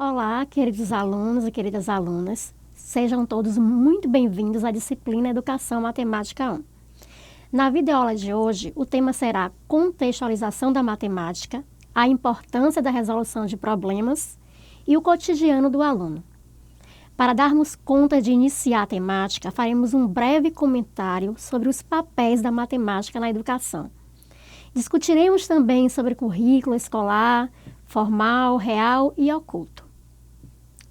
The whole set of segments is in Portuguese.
Olá, queridos alunos e queridas alunas. Sejam todos muito bem-vindos à disciplina Educação Matemática 1. Na videoaula de hoje, o tema será Contextualização da Matemática, a importância da resolução de problemas e o cotidiano do aluno. Para darmos conta de iniciar a temática, faremos um breve comentário sobre os papéis da matemática na educação. Discutiremos também sobre currículo escolar, formal, real e oculto.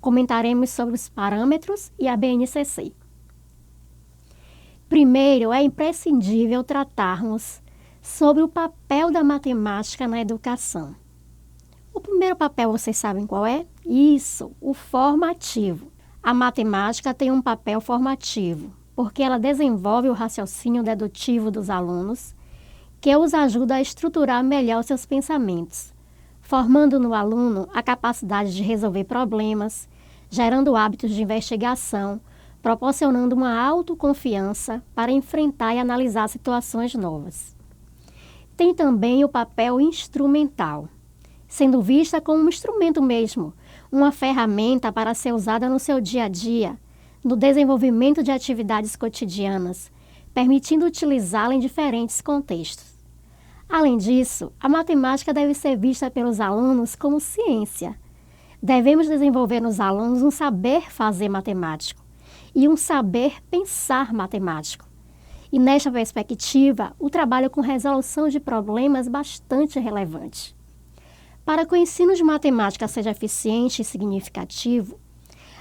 Comentaremos sobre os parâmetros e a BNCC. Primeiro, é imprescindível tratarmos sobre o papel da matemática na educação. O primeiro papel, vocês sabem qual é? Isso, o formativo. A matemática tem um papel formativo, porque ela desenvolve o raciocínio dedutivo dos alunos, que os ajuda a estruturar melhor seus pensamentos, formando no aluno a capacidade de resolver problemas, gerando hábitos de investigação, proporcionando uma autoconfiança para enfrentar e analisar situações novas. Tem também o papel instrumental, sendo vista como um instrumento mesmo, uma ferramenta para ser usada no seu dia a dia, no desenvolvimento de atividades cotidianas, permitindo utilizá-la em diferentes contextos. Além disso, a matemática deve ser vista pelos alunos como ciência. Devemos desenvolver nos alunos um saber fazer matemático e um saber pensar matemático. E nesta perspectiva, o trabalho com resolução de problemas é bastante relevante. Para que o ensino de matemática seja eficiente e significativo,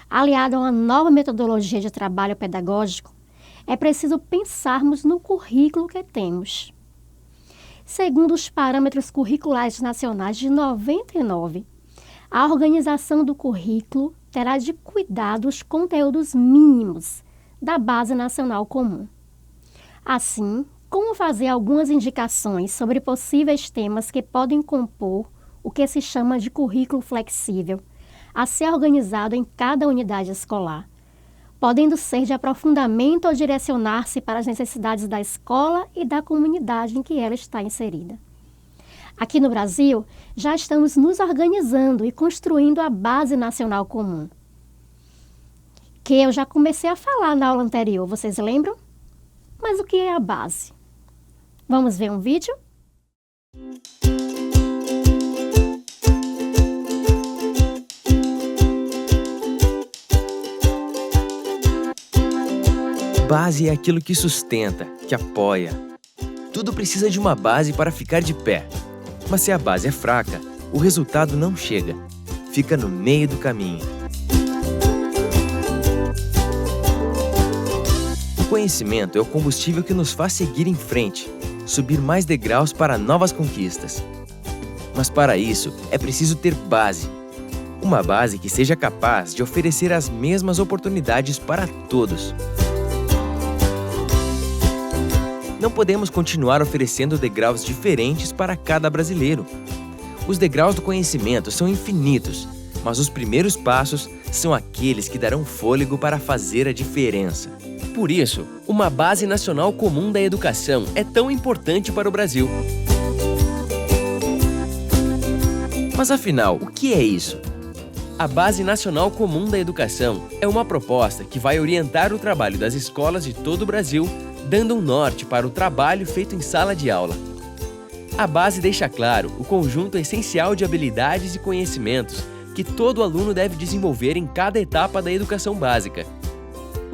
aliado a uma nova metodologia de trabalho pedagógico, é preciso pensarmos no currículo que temos. Segundo os parâmetros curriculares nacionais de 99, a organização do currículo terá de cuidar dos conteúdos mínimos da Base Nacional Comum. Assim, como fazer algumas indicações sobre possíveis temas que podem compor o que se chama de currículo flexível, a ser organizado em cada unidade escolar, podendo ser de aprofundamento ou direcionar-se para as necessidades da escola e da comunidade em que ela está inserida. Aqui no Brasil, já estamos nos organizando e construindo a Base Nacional Comum, que eu já comecei a falar na aula anterior, vocês lembram? Mas o que é a base? Vamos ver um vídeo? Base é aquilo que sustenta, que apoia. Tudo precisa de uma base para ficar de pé. Mas se a base é fraca, o resultado não chega. Fica no meio do caminho. O conhecimento é o combustível que nos faz seguir em frente, subir mais degraus para novas conquistas. Mas para isso, é preciso ter base. Uma base que seja capaz de oferecer as mesmas oportunidades para todos. Não podemos continuar oferecendo degraus diferentes para cada brasileiro. Os degraus do conhecimento são infinitos, mas os primeiros passos são aqueles que darão fôlego para fazer a diferença. Por isso, uma Base Nacional Comum da Educação é tão importante para o Brasil. Mas afinal, o que é isso? A Base Nacional Comum da Educação é uma proposta que vai orientar o trabalho das escolas de todo o Brasil, dando um norte para o trabalho feito em sala de aula. A base deixa claro o conjunto essencial de habilidades e conhecimentos que todo aluno deve desenvolver em cada etapa da educação básica.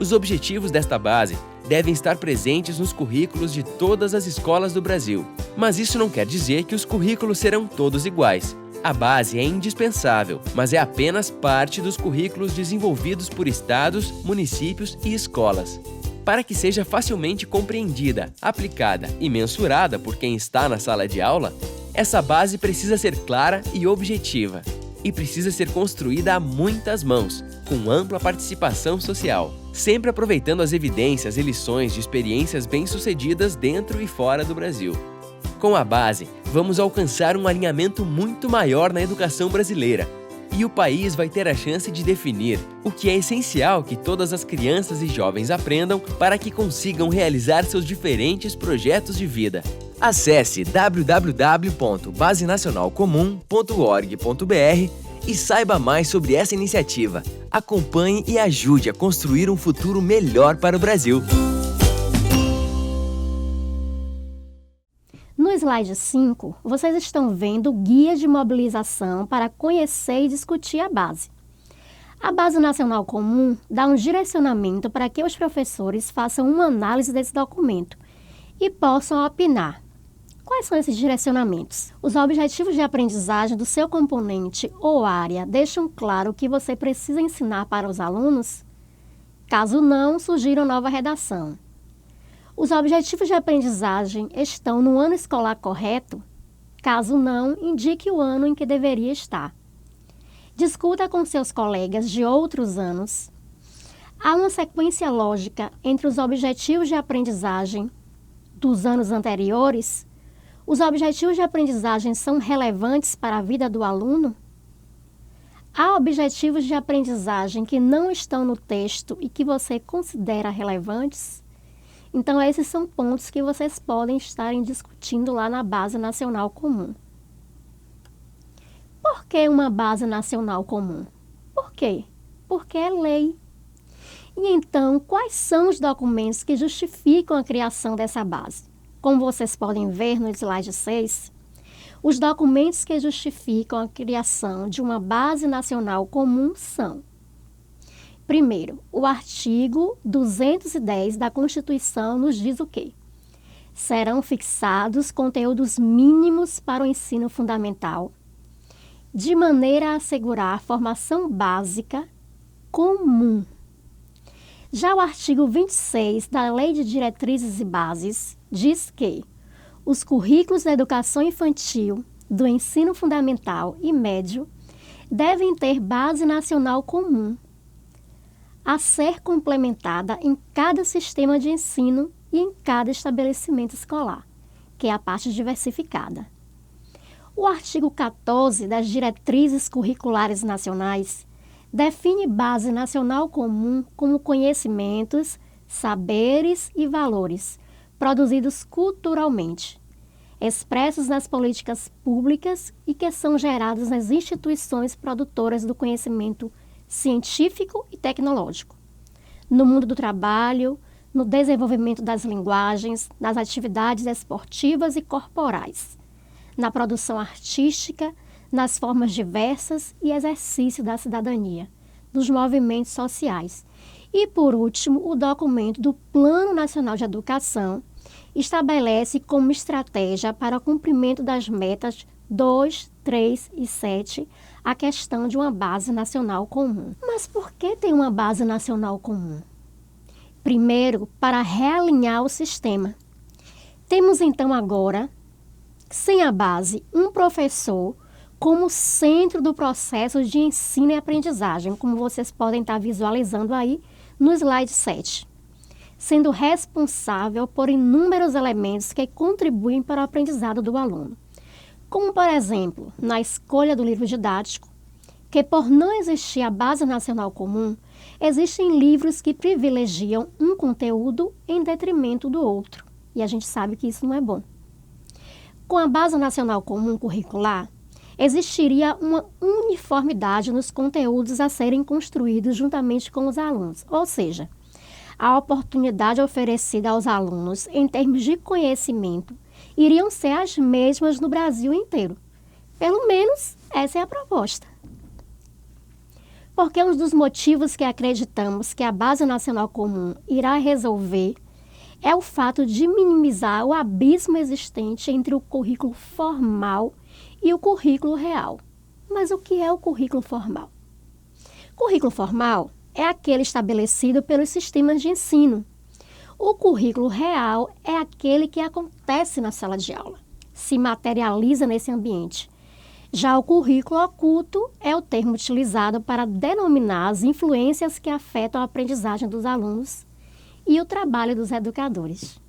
Os objetivos desta base devem estar presentes nos currículos de todas as escolas do Brasil. Mas isso não quer dizer que os currículos serão todos iguais. A base é indispensável, mas é apenas parte dos currículos desenvolvidos por estados, municípios e escolas. Para que seja facilmente compreendida, aplicada e mensurada por quem está na sala de aula, essa base precisa ser clara e objetiva, e precisa ser construída a muitas mãos, com ampla participação social, sempre aproveitando as evidências e lições de experiências bem-sucedidas dentro e fora do Brasil. Com a base, vamos alcançar um alinhamento muito maior na educação brasileira, e o país vai ter a chance de definir o que é essencial que todas as crianças e jovens aprendam para que consigam realizar seus diferentes projetos de vida. Acesse www.basenacionalcomum.org.br E saiba mais sobre essa iniciativa. Acompanhe e ajude a construir um futuro melhor para o Brasil. No slide 5, vocês estão vendo o guia de mobilização para conhecer e discutir a base. A Base Nacional Comum dá um direcionamento para que os professores façam uma análise desse documento e possam opinar. Quais são esses direcionamentos? Os objetivos de aprendizagem do seu componente ou área deixam claro o que você precisa ensinar para os alunos? Caso não, sugira nova redação. Os objetivos de aprendizagem estão no ano escolar correto? Caso não, indique o ano em que deveria estar. Discuta com seus colegas de outros anos. Há uma sequência lógica entre os objetivos de aprendizagem dos anos anteriores? Os objetivos de aprendizagem são relevantes para a vida do aluno? Há objetivos de aprendizagem que não estão no texto e que você considera relevantes? Então, esses são pontos que vocês podem estar discutindo lá na Base Nacional Comum. Por que uma Base Nacional Comum? Por quê? Porque é lei. E então, quais são os documentos que justificam a criação dessa base? Como vocês podem ver no slide 6, os documentos que justificam a criação de uma Base Nacional Comum são: primeiro, o artigo 210 da Constituição nos diz o quê? Serão fixados conteúdos mínimos para o ensino fundamental, de maneira a assegurar a formação básica comum. Já o artigo 26 da Lei de Diretrizes e Bases diz que os currículos da educação infantil, do ensino fundamental e médio devem ter base nacional comum, a ser complementada em cada sistema de ensino e em cada estabelecimento escolar, que é a parte diversificada. O artigo 14 das Diretrizes Curriculares Nacionais define base nacional comum como conhecimentos, saberes e valores produzidos culturalmente, expressos nas políticas públicas e que são gerados nas instituições produtoras do conhecimento científico e tecnológico, no mundo do trabalho, no desenvolvimento das linguagens, nas atividades esportivas e corporais, na produção artística, nas formas diversas e exercício da cidadania, dos movimentos sociais. E, por último, o documento do Plano Nacional de Educação estabelece como estratégia para o cumprimento das metas 2, 3 e 7 a questão de uma base nacional comum. Mas por que tem uma base nacional comum? Primeiro, para realinhar o sistema. Temos então agora, sem a base, um professor como centro do processo de ensino e aprendizagem, como vocês podem estar visualizando aí no slide 7, sendo responsável por inúmeros elementos que contribuem para o aprendizado do aluno, como, por exemplo, na escolha do livro didático, que por não existir a Base Nacional Comum, existem livros que privilegiam um conteúdo em detrimento do outro, e a gente sabe que isso não é bom. Com a Base Nacional Comum Curricular, existiria uma uniformidade nos conteúdos a serem construídos juntamente com os alunos, ou seja, a oportunidade oferecida aos alunos em termos de conhecimento iriam ser as mesmas no Brasil inteiro. Pelo menos essa é a proposta. Porque um dos motivos que acreditamos que a Base Nacional Comum irá resolver é o fato de minimizar o abismo existente entre o currículo formal e o currículo real. Mas o que é o currículo formal? Currículo formal é aquele estabelecido pelos sistemas de ensino. O currículo real é aquele que acontece na sala de aula, se materializa nesse ambiente. Já o currículo oculto é o termo utilizado para denominar as influências que afetam a aprendizagem dos alunos e o trabalho dos educadores.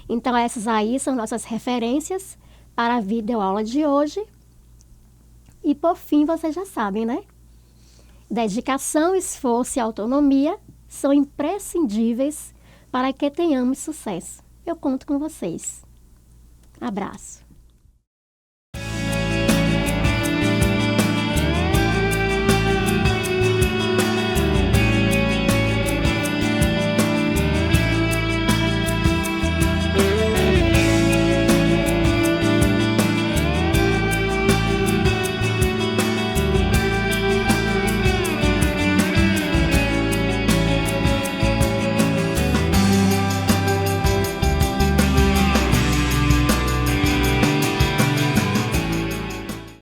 Então, essas aí são nossas referências para a videoaula de hoje. E, por fim, vocês já sabem, né? Dedicação, esforço e autonomia são imprescindíveis para que tenhamos sucesso. Eu conto com vocês. Abraço.